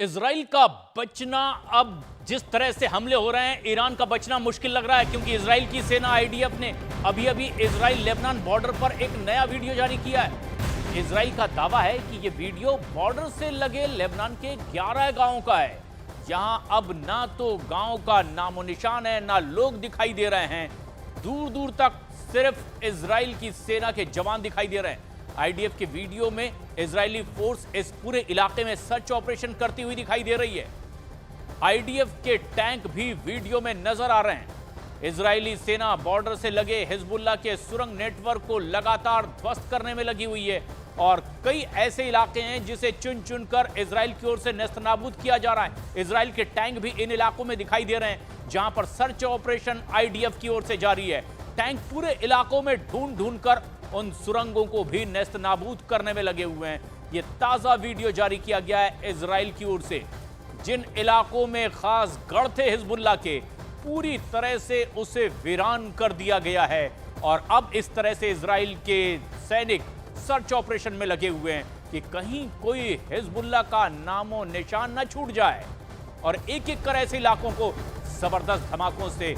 Israel का बचना, अब जिस तरह से हमले हो रहे हैं, ईरान का बचना मुश्किल लग रहा है, क्योंकि इजराइल की सेना आईडीएफ ने अभी अभी इजराइल लेबनान बॉर्डर पर एक नया वीडियो जारी किया है। इजराइल का दावा है कि यह वीडियो बॉर्डर से लगे लेबनान के 11 गांवों का है, जहां अब ना तो गांव का नामो निशान है, ना लोग दिखाई दे रहे हैं। दूर दूर तक सिर्फ इजराइल की सेना के जवान दिखाई दे रहे हैं। आईडीएफ के वीडियो में इजरायली फोर्स इस पूरे इलाके में सर्च ऑपरेशन करती हुई दिखाई दे रही है। आईडीएफ के टैंक भी वीडियो में नजर आ रहे हैं। इजरायली सेना बॉर्डर से लगे हिजबुल्लाह के सुरंग नेटवर्क को लगातार ध्वस्त करने में लगी हुई है और कई ऐसे इलाके हैं जिसे चुन चुनकर इजराइल की ओर से नेस्तनाबूद किया जा रहा है। इजराइल के टैंक भी इन इलाकों में दिखाई दे रहे हैं जहां पर सर्च ऑपरेशन आईडीएफ की ओर से जारी है। टैंक पूरे इलाकों में ढूंढ ढूंढ कर उन सुरंगों को भी नेस्तनाबूद करने में लगे हुए हैं। यह ताजा वीडियो जारी किया गया है इजराइल की ओर से। जिन इलाकों में खास गढ़ थे हिजबुल्लाह के, पूरी तरह से उसे वीरान कर दिया गया है और अब इस तरह से इजराइल के सैनिक सर्च ऑपरेशन में लगे हुए हैं कि कहीं कोई हिजबुल्लाह का नामो निशान न छूट जाए और एक एक कर ऐसे इलाकों को जबरदस्त धमाकों से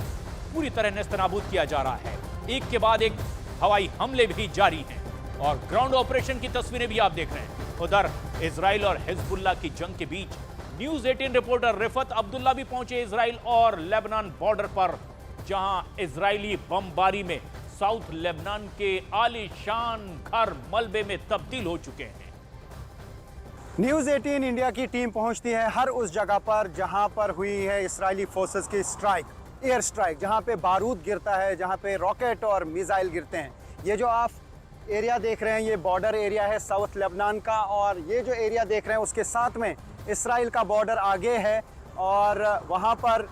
पूरी तरह नेस्तनाबूद किया जा रहा है। एक के बाद एक हवाई हमले भी जारी हैं और ग्राउंड ऑपरेशन की तस्वीरें भी आप देख रहे हैं। उधर इजराइल और हिजबुल्लाह की जंग के बीच न्यूज 18 रिपोर्टर रिफत अब्दुल्ला भी पहुंचे इजराइल और लेबनान बॉर्डर पर, जहां इजरायली बमबारी में साउथ लेबनान के आलीशान घर मलबे में तब्दील हो चुके हैं। न्यूज़ 18 इंडिया की टीम पहुंचती है हर उस जगह पर जहां पर हुई है इजरायली फोर्सेस की स्ट्राइक, एयर स्ट्राइक, जहां पे बारूद गिरता है, जहां पे रॉकेट और मिसाइल गिरते हैं। ये जो आप एरिया देख रहे हैं ये बॉर्डर एरिया है साउथ लेबनान का, और ये जो एरिया देख रहे हैं उसके साथ में इजराइल का बॉर्डर आगे है और वहां पर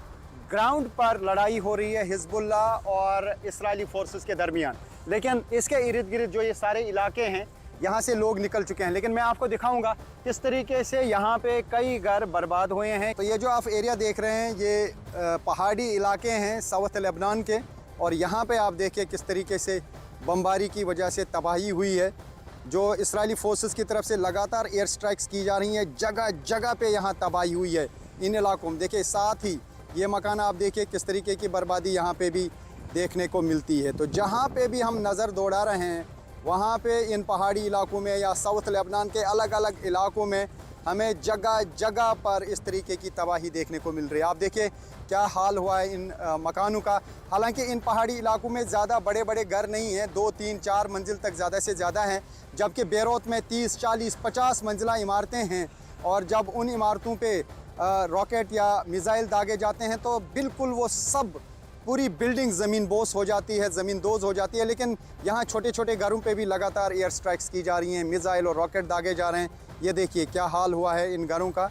ग्राउंड पर लड़ाई हो रही है हिजबुल्लाह और इजरायली फोर्सेस के दरमियान। लेकिन इसके इर्द गिर्द जो ये सारे इलाके हैं यहाँ से लोग निकल चुके हैं, लेकिन मैं आपको दिखाऊंगा किस तरीके से यहाँ पे कई घर बर्बाद हुए हैं। तो ये जो आप एरिया देख रहे हैं ये पहाड़ी इलाके हैं साउथ लेबनान के, और यहाँ पे आप देखिए किस तरीके से बमबारी की वजह से तबाही हुई है। जो इजरायली फोर्सेस की तरफ से लगातार एयर स्ट्राइक्स की जा रही हैं, जगह जगह पे यहाँ तबाही हुई है इन इलाकों में। देखिए साथ ही ये मकान आप देखिए किस तरीके की बर्बादी यहाँ पे भी देखने को मिलती है। तो जहाँ पे भी हम नज़र दौड़ा रहे हैं वहाँ पे इन पहाड़ी इलाकों में या साउथ लेबनान के अलग अलग इलाकों में हमें जगह जगह पर इस तरीके की तबाही देखने को मिल रही है। आप देखिए क्या हाल हुआ है इन मकानों का। हालांकि इन पहाड़ी इलाकों में ज़्यादा बड़े बड़े घर नहीं हैं, 2, 3, 4 मंजिल तक ज़्यादा से ज़्यादा हैं, जबकि बेरूत में 30, 40, 50 मंजिला इमारतें हैं। और जब उन इमारतों पे रॉकेट या मिसाइल दागे जाते हैं तो बिल्कुल वो सब पूरी बिल्डिंग ज़मीन बोस हो जाती है, ज़मीन दोज हो जाती है। लेकिन यहाँ छोटे छोटे घरों पे भी लगातार एयर स्ट्राइक्स की जा रही हैं, मिसाइल और रॉकेट दागे जा रहे हैं। ये देखिए क्या हाल हुआ है इन घरों का।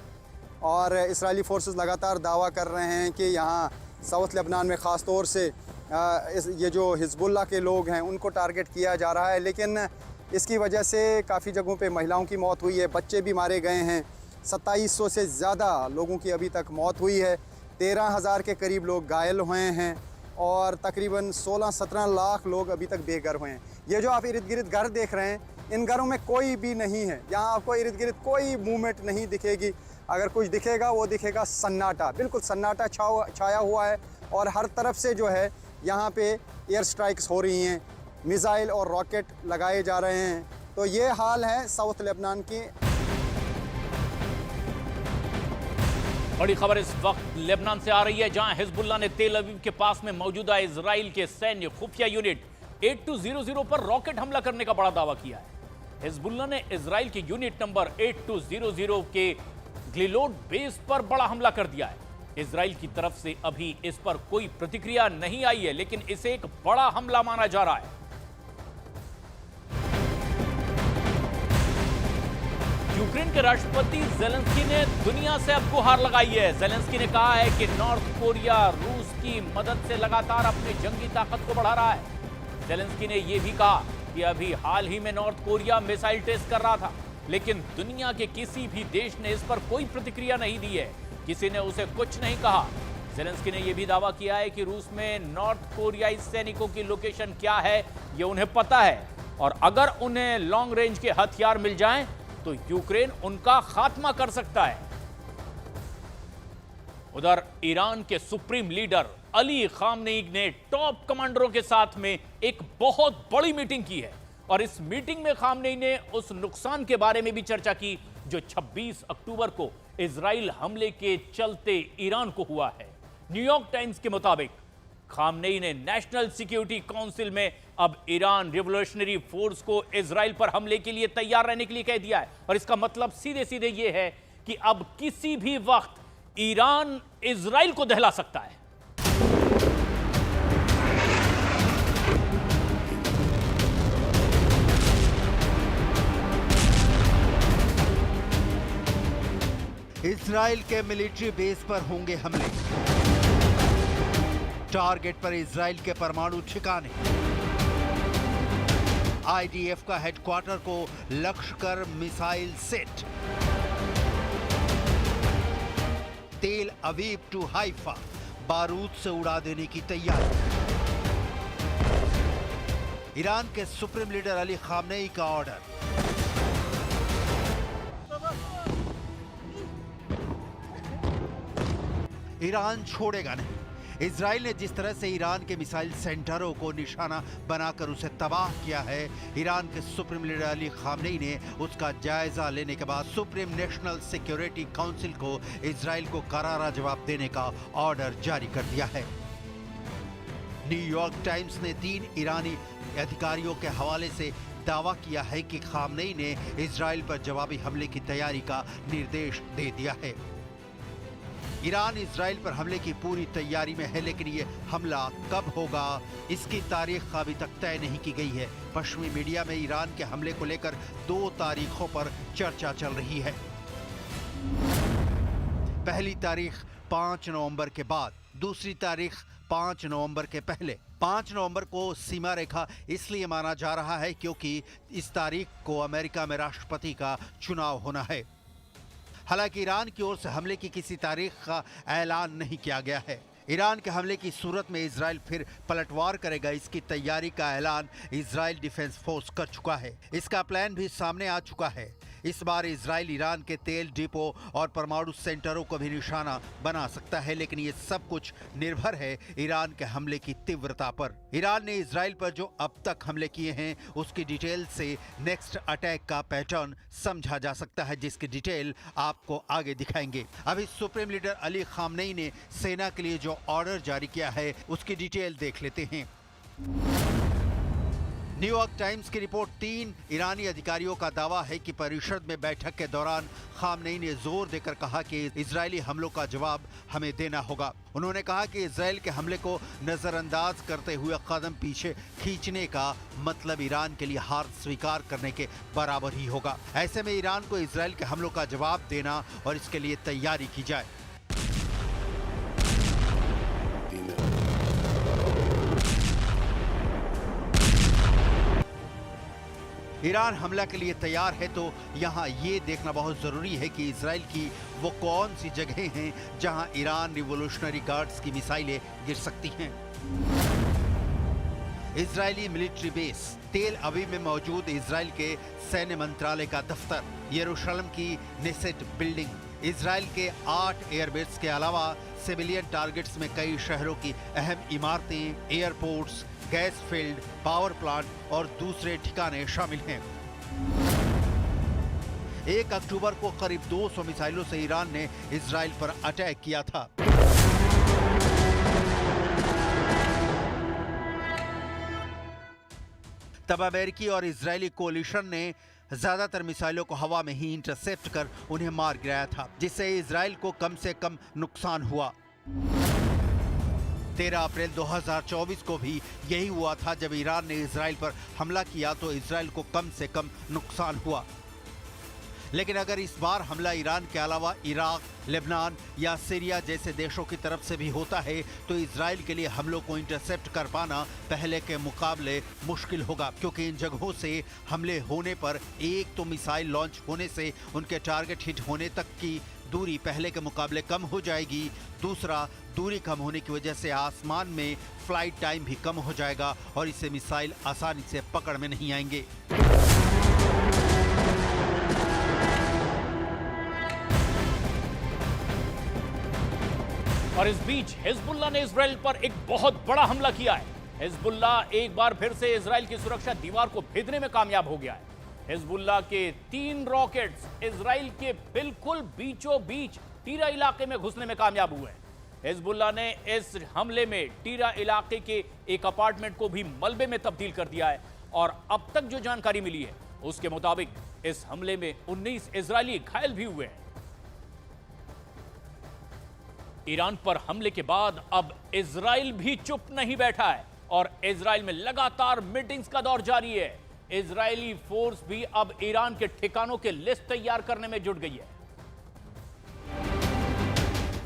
और इजरायली फोर्सेस लगातार दावा कर रहे हैं कि यहाँ साउथ लेबनान में ख़ास तौर से ये जो हिजबुल्लाह के लोग हैं उनको टारगेट किया जा रहा है। लेकिन इसकी वजह से काफ़ी जगहों पे महिलाओं की मौत हुई है, बच्चे भी मारे गए हैं। 2700 से ज़्यादा लोगों की अभी तक मौत हुई है, 13,000 के करीब लोग घायल हुए हैं और तकरीबन 16-17 लाख लोग अभी तक बेघर हुए हैं। ये जो आप इर्द गिर्द घर देख रहे हैं इन घरों में कोई भी नहीं है, यहाँ आपको इर्द गिर्द कोई मूवमेंट नहीं दिखेगी। अगर कुछ दिखेगा वो दिखेगा सन्नाटा, बिल्कुल सन्नाटा छाया हुआ है। और हर तरफ से जो है यहाँ पे एयर स्ट्राइक्स हो रही हैं, मिसाइल और रॉकेट लगाए जा रहे हैं। तो ये हाल है साउथ लेबनान की। बड़ी खबर इस वक्त लेबनान से आ रही है, जहां हिजबुल्लाह ने तेल अवीव के पास में मौजूदा इजराइल के सैन्य खुफिया यूनिट 8200 पर रॉकेट हमला करने का बड़ा दावा किया है। हिजबुल्लाह ने इजराइल के यूनिट नंबर 8200 के ग्लिलोड बेस पर बड़ा हमला कर दिया है। इजराइल की तरफ से अभी इस पर कोई प्रतिक्रिया नहीं आई है, लेकिन इसे एक बड़ा हमला माना जा रहा है। यूक्रेन के राष्ट्रपति ज़ेलेंस्की ने दुनिया से अब गुहार लगाई है। ज़ेलेंस्की ने कहा है कि नॉर्थ कोरिया रूस की मदद से लगातार अपनी जंगी ताकत को बढ़ा रहा है। ज़ेलेंस्की ने यह भी कहा कि अभी हाल ही में नॉर्थ कोरिया मिसाइल टेस्ट कर रहा था, लेकिन दुनिया के किसी भी देश ने इस पर कोई प्रतिक्रिया नहीं दी है, किसी ने उसे कुछ नहीं कहा। ज़ेलेंस्की ने यह भी दावा किया है कि रूस में नॉर्थ कोरियाई सैनिकों की लोकेशन क्या है यह उन्हें पता है, और अगर उन्हें लॉन्ग रेंज के हथियार मिल जाएं तो यूक्रेन उनका खात्मा कर सकता है। उधर ईरान के सुप्रीम लीडर अली खामनेई ने टॉप कमांडरों के साथ में एक बहुत बड़ी मीटिंग की है और इस मीटिंग में खामनेई ने उस नुकसान के बारे में भी चर्चा की जो 26 अक्टूबर को इजराइल हमले के चलते ईरान को हुआ है। न्यूयॉर्क टाइम्स के मुताबिक खामनेई ने नेशनल सिक्योरिटी काउंसिल में अब ईरान रिवॉल्यूशनरी फोर्स को इजराइल पर हमले के लिए तैयार रहने के लिए कह दिया है और इसका मतलब सीधे सीधे यह है कि अब किसी भी वक्त ईरान इजराइल को दहला सकता है। इजराइल के मिलिट्री बेस पर होंगे हमले, टारगेट पर इजराइल के परमाणु ठिकाने, आईडीएफ का हेडक्वार्टर को लक्ष्य कर मिसाइल सेट, तेल अवीव टू हाइफा बारूद से उड़ा देने की तैयारी। ईरान के सुप्रीम लीडर अली खामनेई का ऑर्डर, ईरान छोड़ेगा नहीं। इजराइल ने जिस तरह से ईरान के मिसाइल सेंटरों को निशाना बनाकर उसे तबाह किया है, ईरान के सुप्रीम लीडर अली खामनेई ने उसका जायजा लेने के बाद सुप्रीम नेशनल सिक्योरिटी काउंसिल को इजराइल को करारा जवाब देने का ऑर्डर जारी कर दिया है। न्यूयॉर्क टाइम्स ने 3 ईरानी अधिकारियों के हवाले से दावा किया है कि खामनेई ने इजराइल पर जवाबी हमले की तैयारी का निर्देश दे दिया है। ईरान इजराइल पर हमले की पूरी तैयारी में है, लेकिन ये हमला कब होगा इसकी तारीख अभी तक तय नहीं की गई है। पश्चिमी मीडिया में ईरान के हमले को लेकर 2 तारीखों पर चर्चा चल रही है। पहली तारीख 5 नवंबर के बाद, दूसरी तारीख 5 नवंबर के पहले। 5 नवंबर को सीमा रेखा इसलिए माना जा रहा है क्योंकि इस तारीख को अमेरिका में राष्ट्रपति का चुनाव होना है। हालांकि ईरान की ओर से हमले की किसी तारीख का ऐलान नहीं किया गया है। ईरान के हमले की सूरत में इजराइल फिर पलटवार करेगा, इसकी तैयारी का ऐलान इजराइल डिफेंस फोर्स कर चुका है। इसका प्लान भी सामने आ चुका है। इस बार इजराइल ईरान के तेल डिपो और परमाणु सेंटरों को भी निशाना बना सकता है, लेकिन ये सब कुछ निर्भर है ईरान के हमले की तीव्रता पर। ईरान ने इजराइल पर जो अब तक हमले किए हैं उसकी डिटेल से नेक्स्ट अटैक का पैटर्न समझा जा सकता है, जिसकी डिटेल आपको आगे दिखाएंगे। अभी सुप्रीम लीडर अली खामनेई ने सेना के लिए जो ऑर्डर जारी किया है उसकी डिटेल देख लेते हैं। न्यूयॉर्क टाइम्स की रिपोर्ट 3 ईरानी अधिकारियों का दावा है कि परिषद में बैठक के दौरान खामनेई ने जोर देकर कहा कि इजरायली हमलों का जवाब हमें देना होगा। उन्होंने कहा कि इजराइल के हमले को नजरअंदाज करते हुए कदम पीछे खींचने का मतलब ईरान के लिए हार स्वीकार करने के बराबर ही होगा। ऐसे में ईरान को इजराइल के हमलों का जवाब देना और इसके लिए तैयारी की जाए। ईरान हमला के लिए तैयार है तो यहाँ ये देखना बहुत जरूरी है कि इजराइल की वो कौन सी जगहें हैं जहाँ ईरान रिवॉल्यूशनरी गार्ड्स की मिसाइलें गिर सकती हैं। इजरायली मिलिट्री बेस, तेल अवीव में मौजूद इजराइल के सैन्य मंत्रालय का दफ्तर, यरूशलेम की नेसेट बिल्डिंग, इजराइल के 8 एयरबेस के अलावा सिविलियन टारगेट्स में कई शहरों की अहम इमारतें, airports, gas field, power plant और दूसरे ठिकाने शामिल हैं। 1 अक्टूबर को करीब 200 मिसाइलों से ईरान ने इजराइल पर अटैक किया था। तब अमेरिकी और इजरायली कोलिशन ने ज्यादातर मिसाइलों को हवा में ही इंटरसेप्ट कर उन्हें मार गिराया था, जिससे इजराइल को कम से कम नुकसान हुआ। 13 अप्रैल 2024 को भी यही हुआ था। जब ईरान ने इजराइल पर हमला किया तो इजराइल को कम से कम नुकसान हुआ। लेकिन अगर इस बार हमला ईरान के अलावा इराक, लेबनान या सीरिया जैसे देशों की तरफ से भी होता है तो इजराइल के लिए हमलों को इंटरसेप्ट कर पाना पहले के मुकाबले मुश्किल होगा, क्योंकि इन जगहों से हमले होने पर एक तो मिसाइल लॉन्च होने से उनके टारगेट हिट होने तक की दूरी पहले के मुकाबले कम हो जाएगी, दूसरा दूरी कम होने की वजह से आसमान में फ्लाइट टाइम भी कम हो जाएगा और इससे मिसाइल आसानी से पकड़ में नहीं आएंगे। और इस बीच हिजबुल्लाह ने इजराइल पर एक बहुत बड़ा हमला किया है। हिजबुल्लाह एक बार फिर से इजराइल की सुरक्षा दीवार को भेदने में कामयाब हो गया है। हिजबुल्लाह के 3 रॉकेट्स इजराइल के बिल्कुल बीचों बीच टीरा इलाके में घुसने में कामयाब हुए हैं। हिजबुल्लाह ने इस हमले में टीरा इलाके के एक अपार्टमेंट को भी मलबे में तब्दील कर दिया है और अब तक जो जानकारी मिली है उसके मुताबिक इस हमले में 19 इजरायली घायल भी हुए हैं। ईरान पर हमले के बाद अब इजराइल भी चुप नहीं बैठा है और इजराइल में लगातार मीटिंग्स का दौर जारी है। इजरायली फोर्स भी अब ईरान के ठिकानों के लिस्ट तैयार करने में जुट गई है।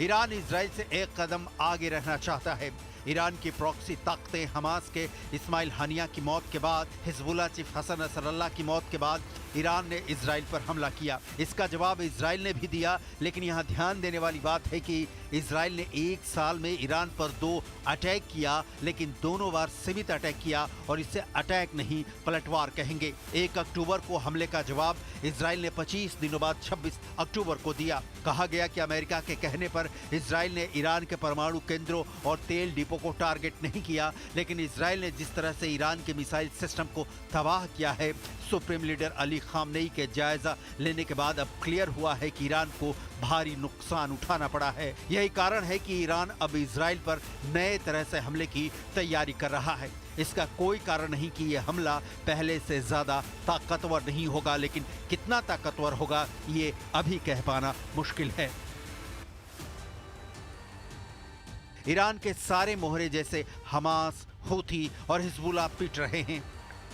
ईरान इजराइल से एक कदम आगे रहना चाहता है। ईरान की प्रॉक्सी ताकतें हमास के इस्माइल हानिया की मौत के बाद, हिजबुल्लाह चीफ हसन नसरल्लाह की मौत के बाद ईरान ने इजराइल पर हमला किया। इसका जवाब इजराइल ने भी दिया, लेकिन यहाँ ध्यान देने वाली बात है कि इजराइल ने एक साल में ईरान पर 2 अटैक किया, लेकिन दोनों बार सीमित अटैक किया और इसे अटैक नहीं पलटवार कहेंगे। 1 अक्टूबर को हमले का जवाब इजराइल ने 25 दिनों बाद 26 अक्टूबर को दिया। कहा गया कि अमेरिका के कहने पर इजराइल ने ईरान के परमाणु केंद्रों और तेल डिपो को टारगेट नहीं किया, लेकिन इजराइल ने जिस तरह से ईरान के मिसाइल सिस्टम को तबाह किया है, सुप्रीम लीडर अली खामनेई के जायजा लेने के बाद अब क्लियर हुआ है कि ईरान को भारी नुकसान उठाना पड़ा है। यही कारण है कि ईरान अब इजराइल पर नए तरह से हमले की तैयारी कर रहा है। इसका कोई कारण नहीं कि यह हमला पहले से ज्यादा ताकतवर नहीं होगा, लेकिन कितना ताकतवर होगा ये अभी कह पाना मुश्किल है। ईरान के सारे मोहरे जैसे हमास, हूथी और हिजबुल्लाह पिट रहे हैं।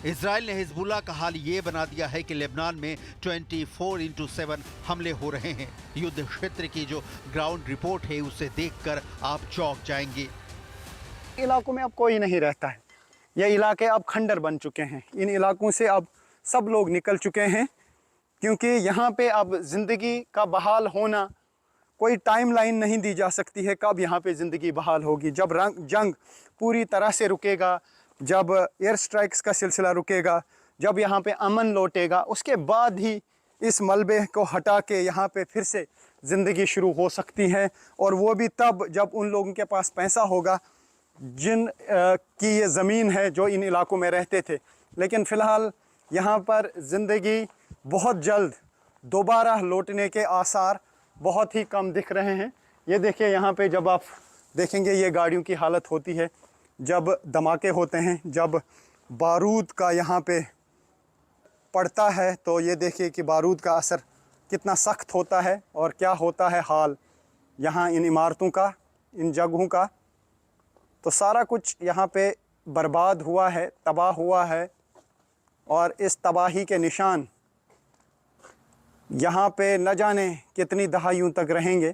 इजराइल ने हिजबुल्लाह का हाल ये बना दिया है कि लेबनान में 24/7 हमले हो रहे हैं। युद्ध क्षेत्र की जो ग्राउंड रिपोर्ट है उसे देखकर आप चौंक जाएंगे। इलाकों में अब कोई नहीं रहता है। ये इलाके अब खंडर बन चुके हैं। इन इलाकों से अब सब लोग निकल चुके हैं, क्योंकि यहाँ पे अब ज़िंदगी का बहाल होना कोई टाइमलाइन नहीं दी जा सकती है कब यहाँ पे ज़िंदगी बहाल होगी। जब जंग पूरी तरह से रुकेगा, जब एयर स्ट्राइक्स का सिलसिला रुकेगा, जब यहाँ पे अमन लौटेगा, उसके बाद ही इस मलबे को हटा के यहाँ पे फिर से ज़िंदगी शुरू हो सकती है। और वो भी तब जब उन लोगों के पास पैसा होगा जिन की ये ज़मीन है जो इन इलाकों में रहते थे। लेकिन फ़िलहाल यहाँ पर ज़िंदगी बहुत जल्द दोबारा लौटने के आसार बहुत ही कम दिख रहे हैं। ये देखिए, यहाँ पे जब आप देखेंगे ये गाड़ियों की हालत होती है जब धमाके होते हैं, जब बारूद का यहाँ पे पड़ता है, तो ये देखिए कि बारूद का असर कितना सख्त होता है और क्या होता है हाल यहाँ इन इमारतों का, इन जगहों का। तो सारा कुछ यहाँ पे बर्बाद हुआ है, तबाह हुआ है और इस तबाही के निशान यहाँ पे न जाने कितनी दहाइयों तक रहेंगे।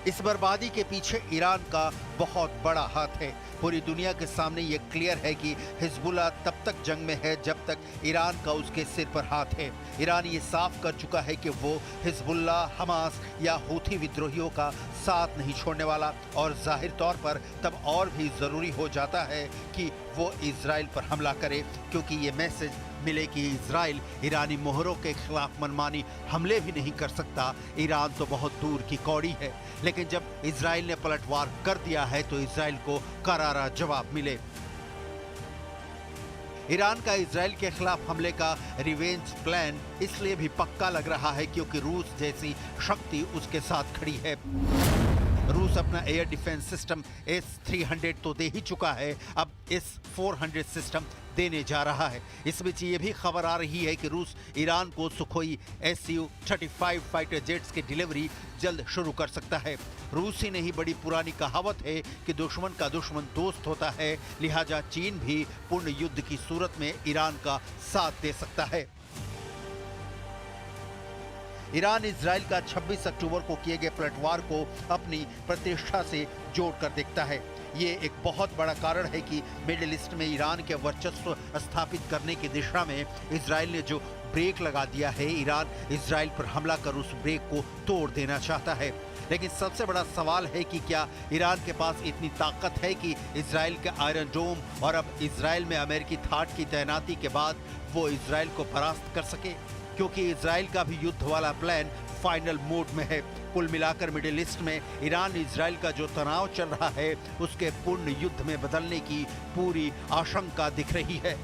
इस बर्बादी के पीछे ईरान का बहुत बड़ा हाथ है। पूरी दुनिया के सामने ये क्लियर है कि हिजबुल्लाह तब तक जंग में है जब तक ईरान का उसके सिर पर हाथ है। ईरान ये साफ कर चुका है कि वो हिजबुल्लाह, हमास या हूथी विद्रोहियों का साथ नहीं छोड़ने वाला, और जाहिर तौर पर तब और भी ज़रूरी हो जाता है कि वो इजराइल पर हमला करे, क्योंकि ये मैसेज मिले कि इजराइल ईरानी मोहरों के खिलाफ मनमानी हमले भी नहीं कर सकता। ईरान तो बहुत दूर की कौड़ी है, लेकिन जब इजराइल ने पलटवार कर दिया है तो इजराइल को करारा जवाब मिले। ईरान का इजराइल के खिलाफ हमले का रिवेंज प्लान इसलिए भी पक्का लग रहा है क्योंकि रूस जैसी शक्ति उसके साथ खड़ी है। रूस अपना एयर डिफेंस सिस्टम S-300 तो दे ही चुका है, अब S-400 सिस्टम देने जा रहा है। इस बीच ये भी खबर आ रही है कि रूस ईरान को सुखोई Su-35 फाइटर जेट्स की डिलीवरी जल्द शुरू कर सकता है। रूस ही नहीं, बड़ी पुरानी कहावत है कि दुश्मन का दुश्मन दोस्त होता है, लिहाजा चीन भी पूर्ण युद्ध की सूरत में ईरान का साथ दे सकता है। ईरान इजराइल का 26 अक्टूबर को किए गए पलटवार को अपनी प्रतिष्ठा से जोड़कर देखता है। ये एक बहुत बड़ा कारण है कि मिडिल ईस्ट में ईरान के वर्चस्व स्थापित करने की दिशा में इजराइल ने जो ब्रेक लगा दिया है, ईरान इजराइल पर हमला कर उस ब्रेक को तोड़ देना चाहता है। लेकिन सबसे बड़ा सवाल है कि क्या ईरान के पास इतनी ताकत है कि इजराइल के आयरन डोम और अब इजराइल में अमेरिकी थाट की तैनाती के बाद वो इजराइल को परास्त कर सके। क्योंकि इजराइल का भी युद्ध वाला प्लान फाइनल मोड में है। कुल मिलाकर मिडिल ईस्ट में ईरान इजराइल का जो तनाव चल रहा है उसके पूर्ण युद्ध में बदलने की पूरी आशंका दिख रही है।